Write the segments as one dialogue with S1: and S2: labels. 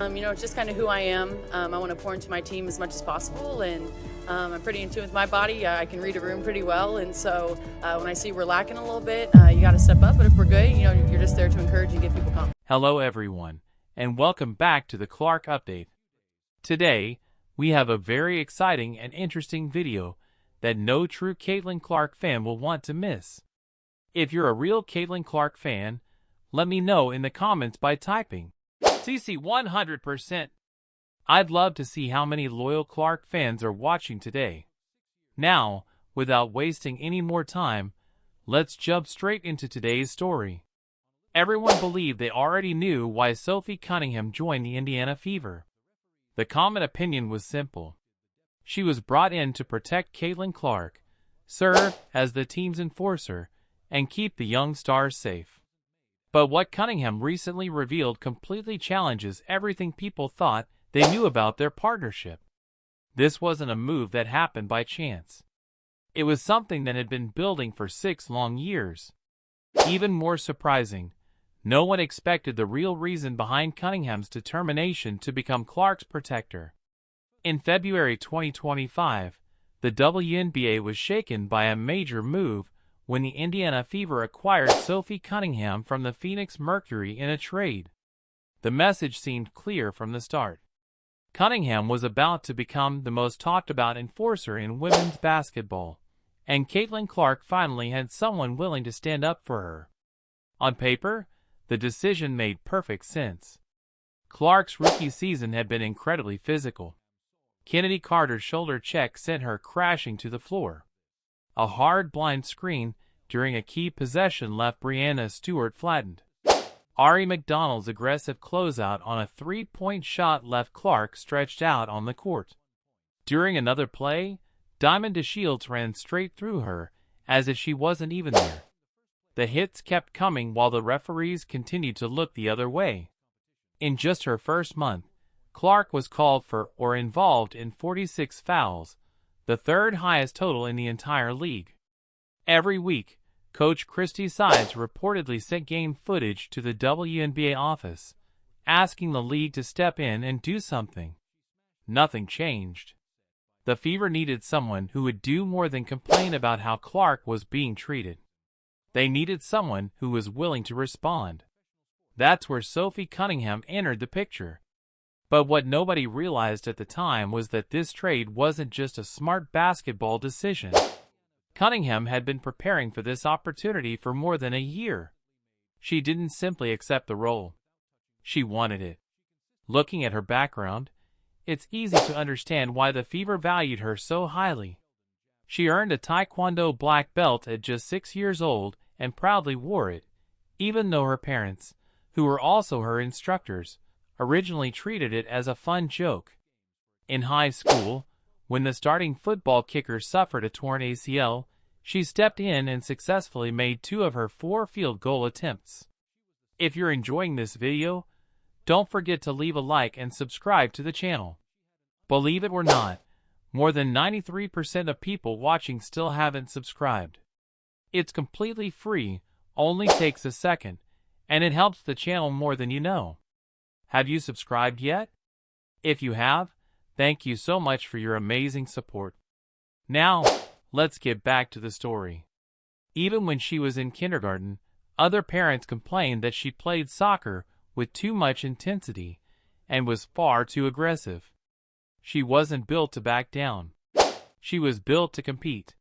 S1: It's just kind of who I am. I want to pour into my team as much as possible, and I'm pretty in tune with my body. I can read a room pretty well, and so when I see we're lacking a little bit, you got to step up. But if we're good, you're just there to encourage and give people confidence.
S2: Hello everyone, and welcome back to the Clark Update. Today, we have a very exciting and interesting video that no true Caitlin Clark fan will want to miss. If you're a real Caitlin Clark fan, let me know in the comments by typing CC 100%. I'd love to see how many loyal Clark fans are watching today. Now, without wasting any more time, let's jump straight into today's story. Everyone believed they already knew why Sophie Cunningham joined the Indiana Fever. The common opinion was simple. She was brought in to protect Caitlin Clark, serve as the team's enforcer, and keep the young stars safe. But what Cunningham recently revealed completely challenges everything people thought they knew about their partnership. This wasn't a move that happened by chance. It was something that had been building for 6 long years. Even more surprising, no one expected the real reason behind Cunningham's determination to become Clark's protector. In February 2025, the WNBA was shaken by a major move when the Indiana Fever acquired Sophie Cunningham from the Phoenix Mercury in a trade. The message seemed clear from the start. Cunningham was about to become the most talked about enforcer in women's basketball, and Caitlin Clark finally had someone willing to stand up for her. On paper, the decision made perfect sense. Clark's rookie season had been incredibly physical. Kennedy Carter's shoulder check sent her crashing to the floor. A hard blind screen during a key possession left Breanna Stewart flattened. Ari McDonald's aggressive closeout on a three-point shot left Clark stretched out on the court. During another play, Diamond DeShields ran straight through her, as if she wasn't even there. The hits kept coming while the referees continued to look the other way. In just her first month, Clark was called for or involved in 46 fouls, the third highest total in the entire league. Every week, Coach Christy Sides reportedly sent game footage to the WNBA office, asking the league to step in and do something. Nothing changed. The Fever needed someone who would do more than complain about how Clark was being treated. They needed someone who was willing to respond. That's where Sophie Cunningham entered the picture. But what nobody realized at the time was that this trade wasn't just a smart basketball decision. Cunningham had been preparing for this opportunity for more than a year. She didn't simply accept the role. She wanted it. Looking at her background, it's easy to understand why the Fever valued her so highly. She earned a Taekwondo black belt at just 6 years old and proudly wore it, even though her parents, who were also her instructors, originally treated it as a fun joke. In high school, when the starting football kicker suffered a torn ACL, she stepped in and successfully made 2 of her 4 field goal attempts. If you're enjoying this video, don't forget to leave a like and subscribe to the channel. Believe it or not, more than 93% of people watching still haven't subscribed. It's completely free, only takes a second, and it helps the channel more than you know. Have you subscribed yet? If you have, thank you so much for your amazing support. Now, let's get back to the story. Even when she was in kindergarten, other parents complained that she played soccer with too much intensity and was far too aggressive. She wasn't built to back down. She was built to compete.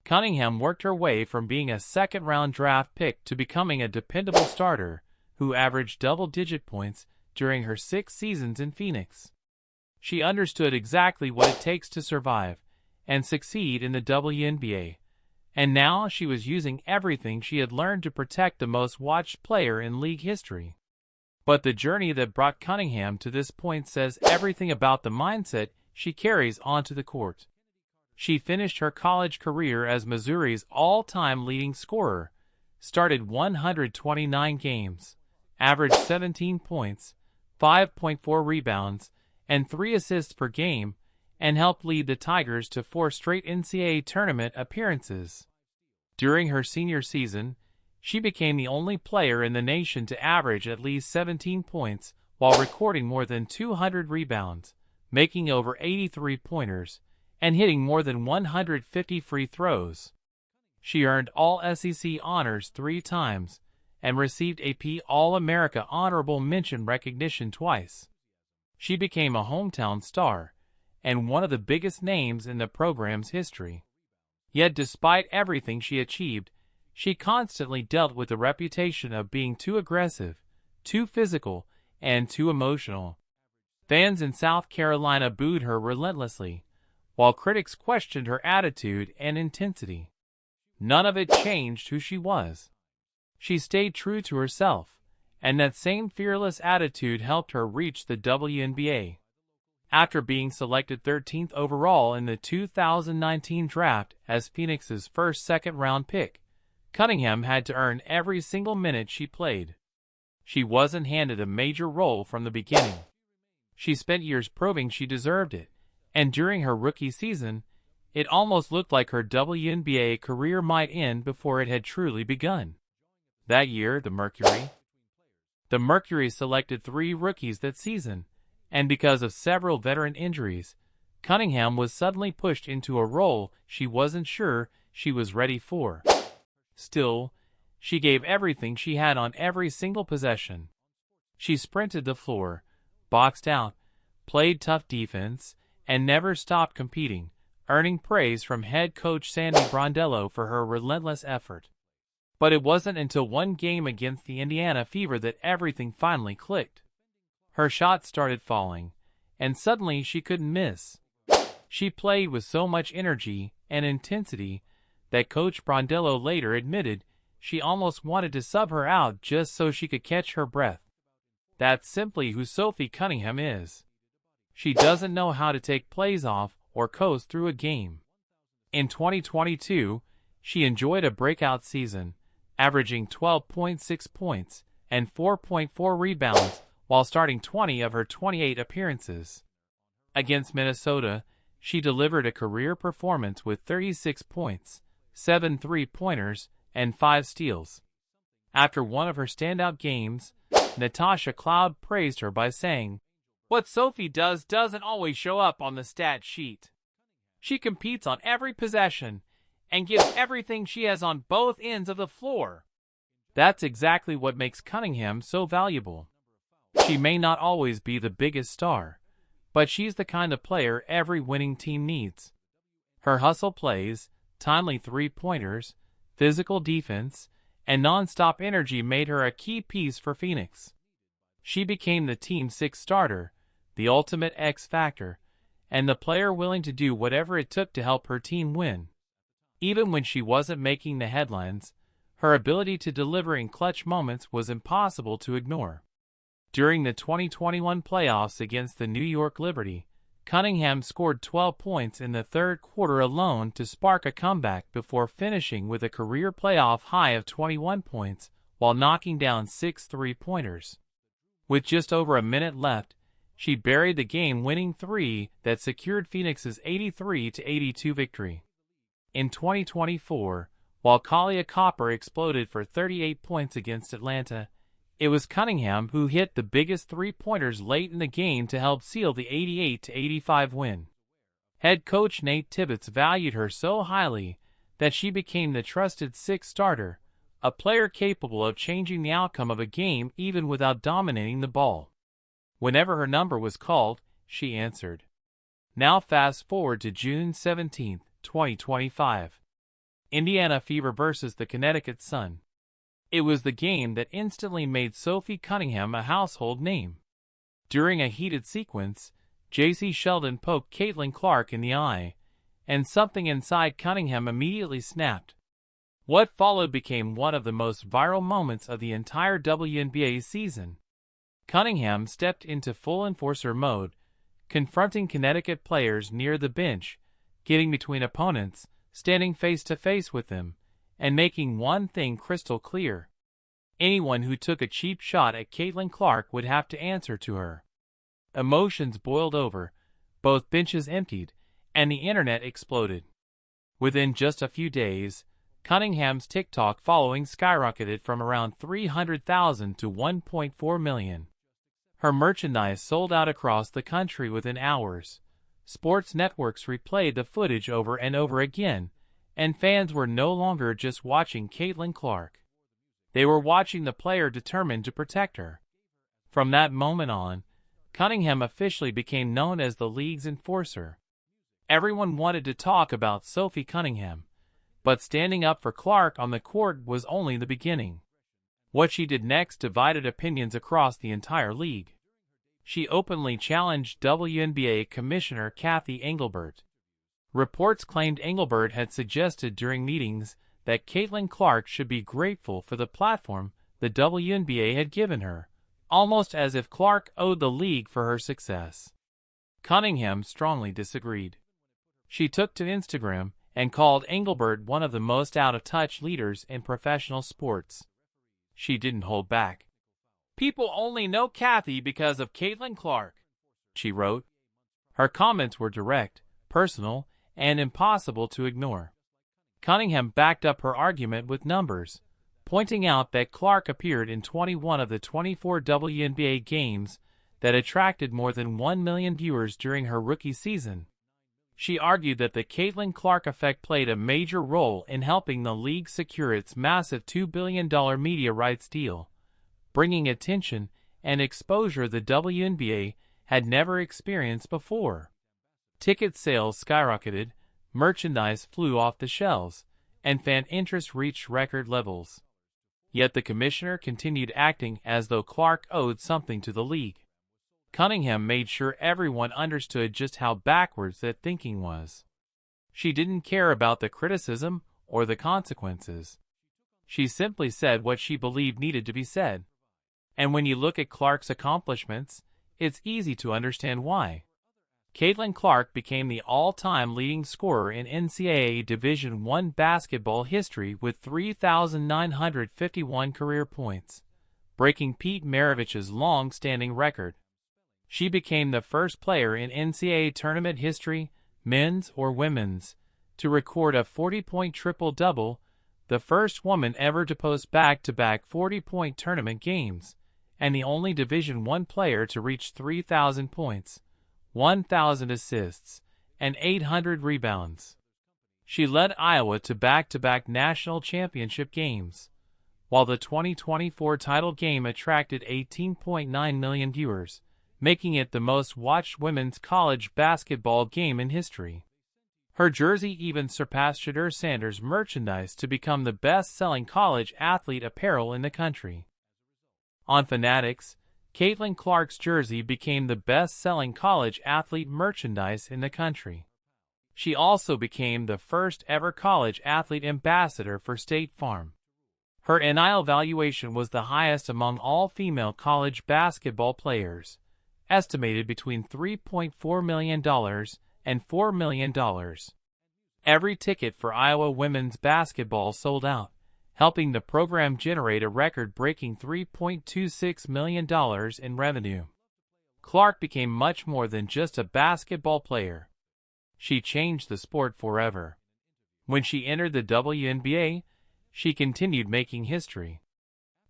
S2: Cunningham worked her way from being a second-round draft pick to becoming a dependable starter who averaged double-digit points during her 6 seasons in Phoenix. She understood exactly what it takes to survive and succeed in the WNBA, and now she was using everything she had learned to protect the most watched player in league history. But the journey that brought Cunningham to this point says everything about the mindset she carries onto the court. She finished her college career as Missouri's all-time leading scorer, started 129 games, averaged 17 points, 5.4 rebounds, and 3 assists per game, and helped lead the Tigers to 4 straight NCAA tournament appearances. During her senior season, she became the only player in the nation to average at least 17 points while recording more than 200 rebounds, making over 80 three-pointers, and hitting more than 150 free throws. She earned All-SEC honors 3 times and received AP All-America honorable mention recognition twice. She became a hometown star and one of the biggest names in the program's history. Yet despite everything she achieved, she constantly dealt with the reputation of being too aggressive, too physical, and too emotional. Fans in South Carolina booed her relentlessly, while critics questioned her attitude and intensity. None of it changed who she was. She stayed true to herself, and that same fearless attitude helped her reach the WNBA. After being selected 13th overall in the 2019 draft as Phoenix's first second-round pick, Cunningham had to earn every single minute she played. She wasn't handed a major role from the beginning. She spent years proving she deserved it, and during her rookie season, it almost looked like her WNBA career might end before it had truly begun. That year, the Mercury selected 3 rookies that season, and because of several veteran injuries, Cunningham was suddenly pushed into a role she wasn't sure she was ready for. Still, she gave everything she had on every single possession. She sprinted the floor, boxed out, played tough defense, and never stopped competing, earning praise from head coach Sandy Brondello for her relentless effort. But it wasn't until one game against the Indiana Fever that everything finally clicked. Her shots started falling, and suddenly she couldn't miss. She played with so much energy and intensity that Coach Brondello later admitted she almost wanted to sub her out just so she could catch her breath. That's simply who Sophie Cunningham is. She doesn't know how to take plays off or coast through a game. In 2022, she enjoyed a breakout season, averaging 12.6 points and 4.4 rebounds while starting 20 of her 28 appearances. Against Minnesota, she delivered a career performance with 36 points, 7 three-pointers, and 5 steals. After one of her standout games, Natasha Cloud praised her by saying, "What Sophie does doesn't always show up on the stat sheet. She competes on every possession and gives everything she has on both ends of the floor." That's exactly what makes Cunningham so valuable. She may not always be the biggest star, but she's the kind of player every winning team needs. Her hustle plays, timely three-pointers, physical defense, and non-stop energy made her a key piece for Phoenix. She became the team's 6th starter, the ultimate X factor, and the player willing to do whatever it took to help her team win. Even when she wasn't making the headlines, her ability to deliver in clutch moments was impossible to ignore. During the 2021 playoffs against the New York Liberty, Cunningham scored 12 points in the third quarter alone to spark a comeback before finishing with a career playoff high of 21 points while knocking down 6 three-pointers. With just over a minute left, she buried the game-winning 3 that secured Phoenix's 83-82 victory. In 2024, while Kalia Copper exploded for 38 points against Atlanta, it was Cunningham who hit the biggest three-pointers late in the game to help seal the 88-85 win. Head coach Nate Tibbetts valued her so highly that she became the trusted 6th starter, a player capable of changing the outcome of a game even without dominating the ball. Whenever her number was called, she answered. Now fast forward to June 17, 2025. Indiana Fever versus the Connecticut Sun. It was the game that instantly made Sophie Cunningham a household name. During a heated sequence, J.C. Sheldon poked Caitlin Clark in the eye, and something inside Cunningham immediately snapped. What followed became one of the most viral moments of the entire WNBA season. Cunningham stepped into full enforcer mode, confronting Connecticut players near the bench, getting between opponents, standing face-to-face with them, and making one thing crystal clear. Anyone who took a cheap shot at Caitlin Clark would have to answer to her. Emotions boiled over, both benches emptied, and the internet exploded. Within just a few days, Cunningham's TikTok following skyrocketed from around 300,000 to 1.4 million. Her merchandise sold out across the country within hours. Sports networks replayed the footage over and over again, and fans were no longer just watching Caitlin Clark. They were watching the player determined to protect her. From that moment on, Cunningham officially became known as the league's enforcer. Everyone wanted to talk about Sophie Cunningham, but standing up for Clark on the court was only the beginning. What she did next divided opinions across the entire league. She openly challenged WNBA Commissioner Kathy Engelbert. Reports claimed Engelbert had suggested during meetings that Caitlin Clark should be grateful for the platform the WNBA had given her, almost as if Clark owed the league for her success. Cunningham strongly disagreed. She took to Instagram and called Engelbert one of the most out-of-touch leaders in professional sports. She didn't hold back. "People only know Kathy because of Caitlin Clark," she wrote. Her comments were direct, personal, and impossible to ignore. Cunningham backed up her argument with numbers, pointing out that Clark appeared in 21 of the 24 WNBA games that attracted more than 1 million viewers during her rookie season. She argued that the Caitlin Clark effect played a major role in helping the league secure its massive $2 billion media rights deal, bringing attention and exposure the WNBA had never experienced before. Ticket sales skyrocketed, merchandise flew off the shelves, and fan interest reached record levels. Yet the commissioner continued acting as though Clark owed something to the league. Cunningham made sure everyone understood just how backwards that thinking was. She didn't care about the criticism or the consequences. She simply said what she believed needed to be said. And when you look at Clark's accomplishments, it's easy to understand why. Caitlin Clark became the all-time leading scorer in NCAA Division I basketball history with 3,951 career points, breaking Pete Maravich's long-standing record. She became the first player in NCAA tournament history, men's or women's, to record a 40-point triple-double, the first woman ever to post back-to-back 40-point tournament games, and the only Division I player to reach 3,000 points, 1,000 assists, and 800 rebounds. She led Iowa to back-to-back national championship games, while the 2024 title game attracted 18.9 million viewers, making it the most-watched women's college basketball game in history. Her jersey even surpassed Shedeur Sanders' merchandise to become the best-selling college athlete apparel in the country. On Fanatics, Caitlin Clark's jersey became the best-selling college athlete merchandise in the country. She also became the first-ever college athlete ambassador for State Farm. Her NIL valuation was the highest among all female college basketball players, estimated between $3.4 million and $4 million. Every ticket for Iowa women's basketball sold out, helping the program generate a record-breaking $3.26 million in revenue. Clark became much more than just a basketball player. She changed the sport forever. When she entered the WNBA, she continued making history.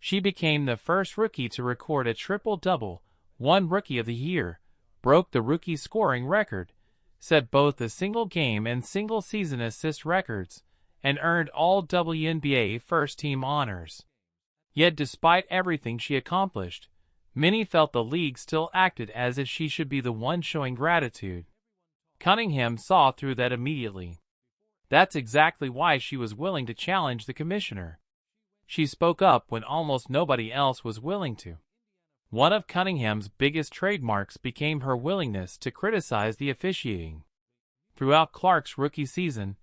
S2: She became the first rookie to record a triple-double, won Rookie of the Year, broke the rookie scoring record, set both the single-game and single-season assist records, and earned all WNBA first-team honors. Yet despite everything she accomplished, many felt the league still acted as if she should be the one showing gratitude. Cunningham saw through that immediately. That's exactly why she was willing to challenge the commissioner. She spoke up when almost nobody else was willing to. One of Cunningham's biggest trademarks became her willingness to criticize the officiating. Throughout Clark's rookie season,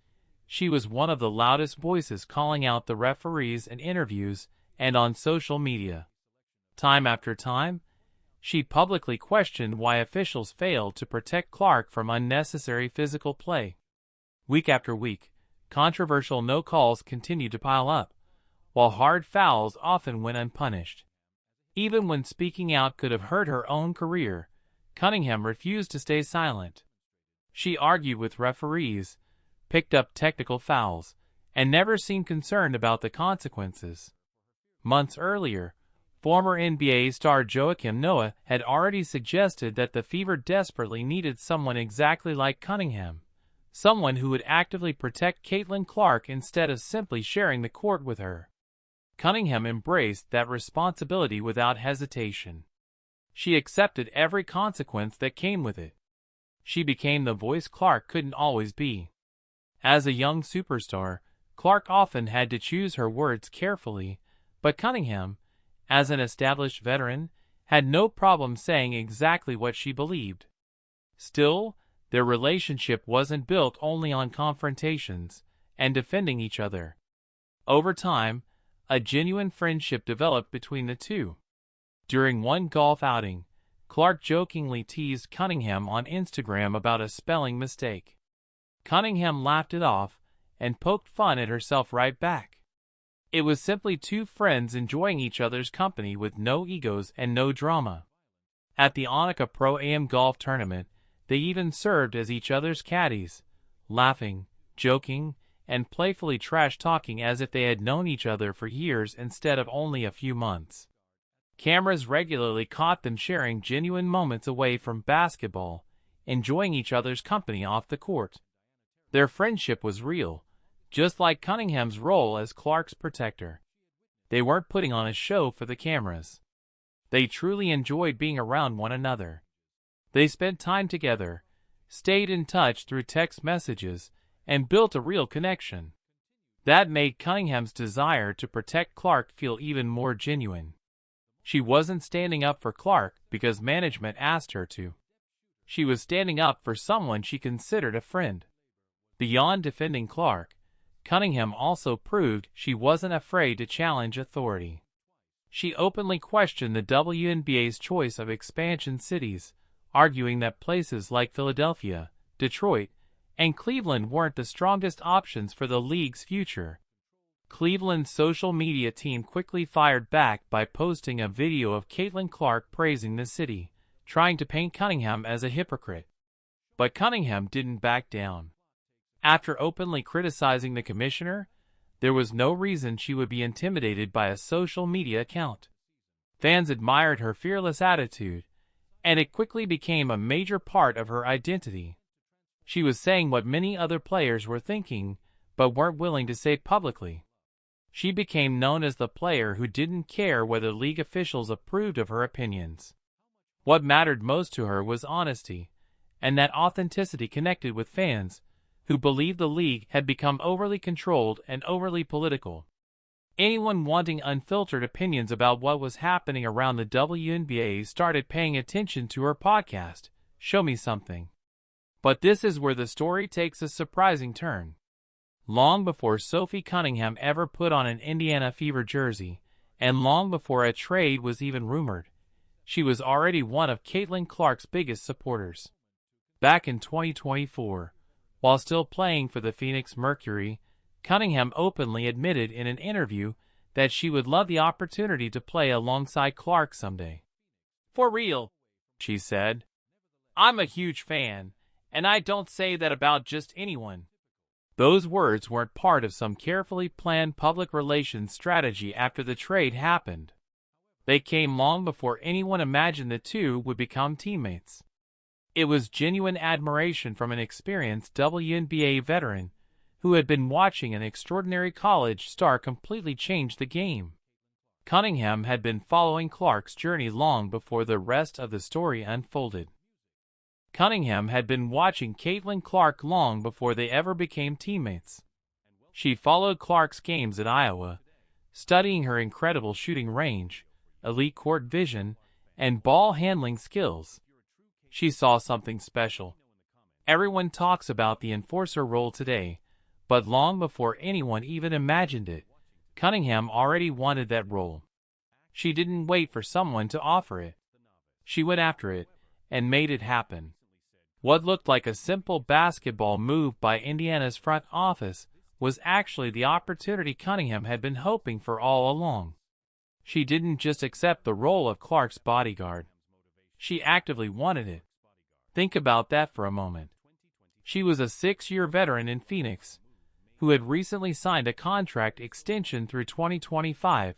S2: she was one of the loudest voices calling out the referees in interviews and on social media. Time after time, she publicly questioned why officials failed to protect Clark from unnecessary physical play. Week after week, controversial no calls continued to pile up, while hard fouls often went unpunished. Even when speaking out could have hurt her own career, Cunningham refused to stay silent. She argued with referees, picked up technical fouls, and never seemed concerned about the consequences. Months earlier, Former NBA star Joakim Noah had already suggested that the Fever desperately needed someone exactly like Cunningham, someone who would actively protect Caitlin Clark instead of simply sharing the court with her. Cunningham embraced that responsibility without hesitation. She accepted every consequence that came with it. She became the voice Clark couldn't always be. As a young superstar, Clark often had to choose her words carefully, but Cunningham, as an established veteran, had no problem saying exactly what she believed. Still, their relationship wasn't built only on confrontations and defending each other. Over time, a genuine friendship developed between the two. During one golf outing, Clark jokingly teased Cunningham on Instagram about a spelling mistake. Cunningham laughed it off and poked fun at herself right back. It was simply two friends enjoying each other's company with no egos and no drama. At the Annika Pro-Am golf tournament, they even served as each other's caddies, laughing, joking, and playfully trash-talking as if they had known each other for years instead of only a few months. Cameras regularly caught them sharing genuine moments away from basketball, enjoying each other's company off the court. Their friendship was real, just like Cunningham's role as Clark's protector. They weren't putting on a show for the cameras. They truly enjoyed being around one another. They spent time together, stayed in touch through text messages, and built a real connection. That made Cunningham's desire to protect Clark feel even more genuine. She wasn't standing up for Clark because management asked her to. She was standing up for someone she considered a friend. Beyond defending Clark, Cunningham also proved she wasn't afraid to challenge authority. She openly questioned the WNBA's choice of expansion cities, arguing that places like Philadelphia, Detroit, and Cleveland weren't the strongest options for the league's future. Cleveland's social media team quickly fired back by posting a video of Caitlin Clark praising the city, trying to paint Cunningham as a hypocrite. But Cunningham didn't back down. After openly criticizing the commissioner, there was no reason she would be intimidated by a social media account. Fans admired her fearless attitude, and it quickly became a major part of her identity. She was saying what many other players were thinking, but weren't willing to say publicly. She became known as the player who didn't care whether league officials approved of her opinions. What mattered most to her was honesty, and that authenticity connected with fans, who believed the league had become overly controlled and overly political. Anyone wanting unfiltered opinions about what was happening around the WNBA started paying attention to her podcast, Show Me Something. But this is where the story takes a surprising turn. Long before Sophie Cunningham ever put on an Indiana Fever jersey, and long before a trade was even rumored, she was already one of Caitlin Clark's biggest supporters. Back in 2024, while still playing for the Phoenix Mercury, Cunningham openly admitted in an interview that she would love the opportunity to play alongside Clark someday. "For real," she said. "I'm a huge fan, and I don't say that about just anyone." Those words weren't part of some carefully planned public relations strategy after the trade happened. They came long before anyone imagined the two would become teammates. It was genuine admiration from an experienced WNBA veteran who had been watching an extraordinary college star completely change the game. Cunningham had been following Clark's journey long before the rest of the story unfolded. Cunningham had been watching Caitlin Clark long before they ever became teammates. She followed Clark's games at Iowa, studying her incredible shooting range, elite court vision, and ball handling skills. She saw something special. Everyone talks about the enforcer role today, but long before anyone even imagined it, Cunningham already wanted that role. She didn't wait for someone to offer it. She went after it and made it happen. What looked like a simple basketball move by Indiana's front office was actually the opportunity Cunningham had been hoping for all along. She didn't just accept the role of Clark's bodyguard. She actively wanted it. Think about that for a moment. She was a 6-year veteran in Phoenix, who had recently signed a contract extension through 2025,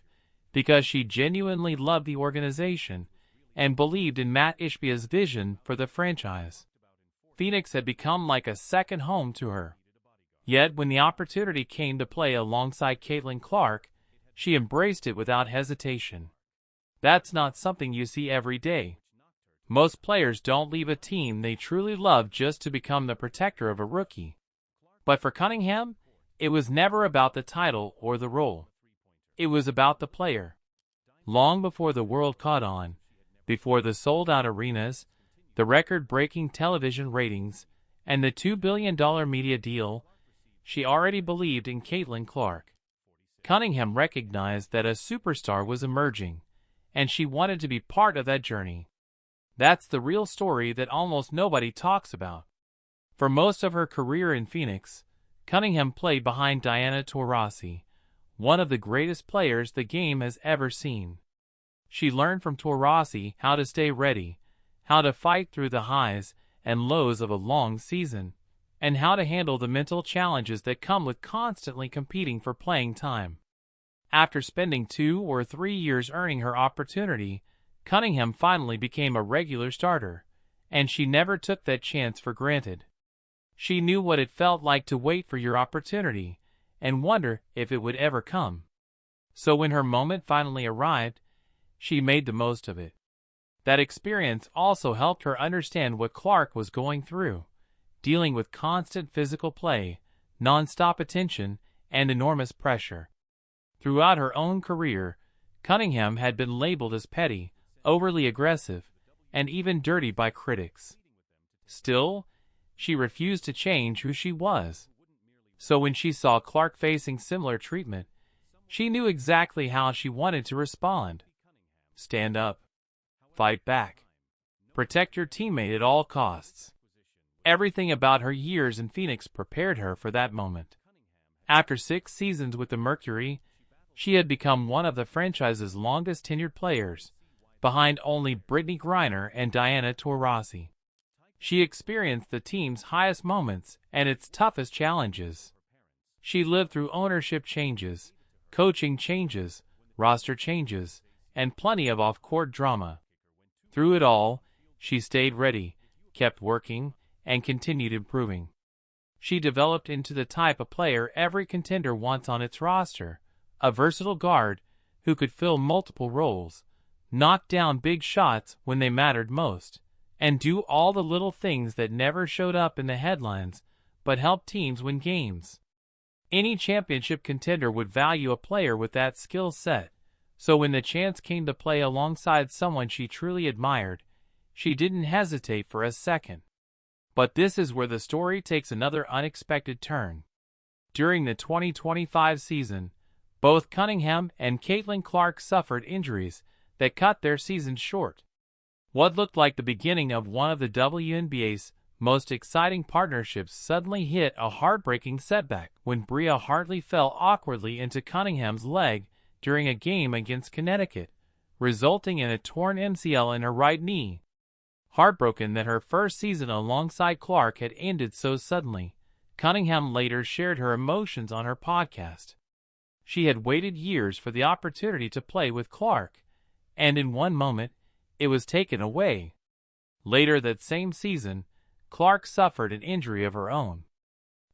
S2: because she genuinely loved the organization and believed in Matt Ishbia's vision for the franchise. Phoenix had become like a second home to her. Yet when the opportunity came to play alongside Caitlin Clark, she embraced it without hesitation. That's not something you see every day. Most players don't leave a team they truly love just to become the protector of a rookie. But for Cunningham, it was never about the title or the role. It was about the player. Long before the world caught on, before the sold-out arenas, the record-breaking television ratings, and the $2 billion media deal, she already believed in Caitlin Clark. Cunningham recognized that a superstar was emerging, and she wanted to be part of that journey. That's the real story that almost nobody talks about. For most of her career in Phoenix, Cunningham played behind Diana Taurasi, one of the greatest players the game has ever seen. She learned from Taurasi how to stay ready, how to fight through the highs and lows of a long season, and how to handle the mental challenges that come with constantly competing for playing time. After spending 2 or 3 years earning her opportunity, Cunningham finally became a regular starter, and she never took that chance for granted. She knew what it felt like to wait for your opportunity and wonder if it would ever come. So when her moment finally arrived, she made the most of it. That experience also helped her understand what Clark was going through, dealing with constant physical play, non-stop attention, and enormous pressure. Throughout her own career, Cunningham had been labeled as petty, overly aggressive, and even dirty by critics. Still, she refused to change who she was. So when she saw Clark facing similar treatment, she knew exactly how she wanted to respond. Stand up. Fight back. Protect your teammate at all costs. Everything about her years in Phoenix prepared her for that moment. After 6 seasons with the Mercury, she had become one of the franchise's longest-tenured players, behind only Brittany Griner and Diana Taurasi. She experienced the team's highest moments and its toughest challenges. She lived through ownership changes, coaching changes, roster changes, and plenty of off-court drama. Through it all, she stayed ready, kept working, and continued improving. She developed into the type of player every contender wants on its roster, a versatile guard who could fill multiple roles, knock down big shots when they mattered most, and do all the little things that never showed up in the headlines but helped teams win games. Any championship contender would value a player with that skill set, so when the chance came to play alongside someone she truly admired, she didn't hesitate for a second. But this is where the story takes another unexpected turn. During the 2025 season, both Cunningham and Caitlin Clark suffered injuries that cut their seasons short. What looked like the beginning of one of the WNBA's most exciting partnerships suddenly hit a heartbreaking setback when Bria Hartley fell awkwardly into Cunningham's leg during a game against Connecticut, resulting in a torn MCL in her right knee. Heartbroken that her first season alongside Clark had ended so suddenly, Cunningham later shared her emotions on her podcast. She had waited years for the opportunity to play with Clark, and in one moment, it was taken away. Later that same season, Clark suffered an injury of her own.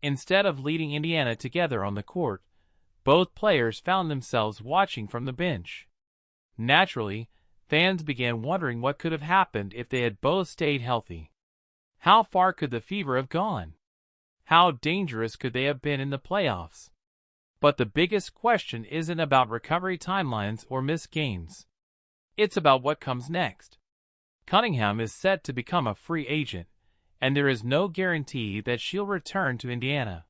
S2: Instead of leading Indiana together on the court, both players found themselves watching from the bench. Naturally, fans began wondering what could have happened if they had both stayed healthy. How far could the fever have gone? How dangerous could they have been in the playoffs? But the biggest question isn't about recovery timelines or missed games. It's about what comes next. Cunningham is set to become a free agent, and there is no guarantee that she'll return to Indiana.